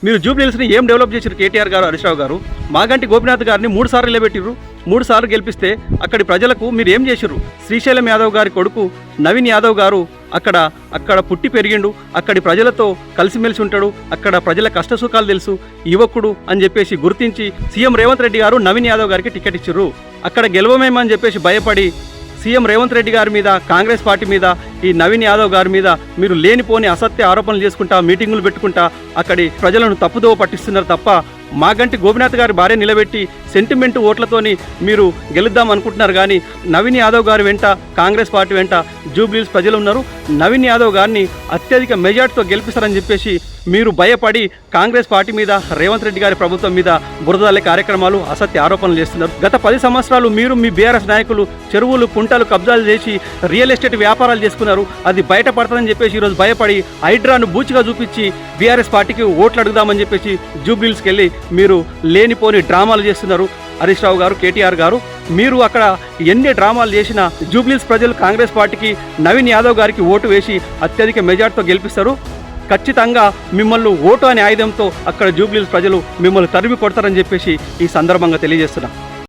మీరు జూబ్లీహిల్స్ని ఏం డెవలప్ చేశారు కేటీఆర్ గారు, హరీష్ రావు గారు? మాగంటి గోపినాథ్ గారిని 3 సార్లు నిలబెట్టిర్రు, 3 సార్లు గెలిపిస్తే అక్కడి ప్రజలకు మీరు ఏం చేసిర్రు? శ్రీశైలం యాదవ్ గారి కొడుకు నవీన్ యాదవ్ గారు అక్కడ పుట్టి పెరిగిండు, అక్కడి ప్రజలతో కలిసిమెలిసి ఉంటాడు, అక్కడ ప్రజల కష్టసుఖాలు తెలుసు, యువకుడు అని చెప్పేసి గుర్తించి సీఎం రేవంత్ రెడ్డి గారు నవీన్ యాదవ్ గారికి టికెట్ ఇచ్చిర్రు. అక్కడ గెలవమేమని చెప్పేసి భయపడి సీఎం రేవంత్ రెడ్డి గారి మీద, కాంగ్రెస్ పార్టీ మీద, ఈ నవీన్ యాదవ్ గారి మీద మీరు లేనిపోని అసత్య ఆరోపణలు చేసుకుంటా, మీటింగులు పెట్టుకుంటా అక్కడి ప్రజలను తప్పుదోవ పట్టిస్తున్నారు తప్ప మాగంటి గోపినాథ్ గారి భార్య నిలబెట్టి సెంటిమెంట్ ఓట్లతోని మీరు గెలుద్దాం అనుకుంటున్నారు. కానీ నవీన్ యాదవ్ గారి వెంట, కాంగ్రెస్ పార్టీ వెంట జూబ్లీహిల్స్ ప్రజలు ఉన్నారు. నవీన్ యాదవ్ గారిని అత్యధిక మెజార్టీతో గెలిపిస్తారని చెప్పేసి మీరు భయపడి కాంగ్రెస్ పార్టీ మీద, రేవంత్ రెడ్డి గారి ప్రభుత్వం మీద బురదలే కార్యక్రమాలు, అసత్య ఆరోపణలు చేస్తున్నారు. గత 10 సంవత్సరాలు మీరు, మీ బీఆర్ఎస్ నాయకులు చెరువులు, కుంటలు కబ్జాలు చేసి రియల్ ఎస్టేట్ వ్యాపారాలు చేసుకున్నారు. అది బయటపడతారని చెప్పేసి ఈరోజు భయపడి హైడ్రాను బూచిగా చూపించి బీఆర్ఎస్ పార్టీకి ఓట్లు అడుగుదామని చెప్పేసి జూబ్లీహిల్స్కి వెళ్ళి మీరు లేనిపోని డ్రామాలు చేస్తున్నారు. హరీష్ రావు గారు, కేటీఆర్ గారు, మీరు అక్కడ ఎన్ని డ్రామాలు చేసినా జూబ్లీహిల్స్ ప్రజలు కాంగ్రెస్ పార్టీకి, నవీన్ యాదవ్ గారికి ఓటు వేసి అత్యధిక మెజార్టీతో గెలిపిస్తారు. ఖచ్చితంగా మిమ్మల్ని ఓటు అనే ఆయుధంతో అక్కడ జూబ్లీహిల్స్ ప్రజలు మిమ్మల్ని తరిమి కొడతారని చెప్పేసి ఈ సందర్భంగా తెలియజేస్తున్నా.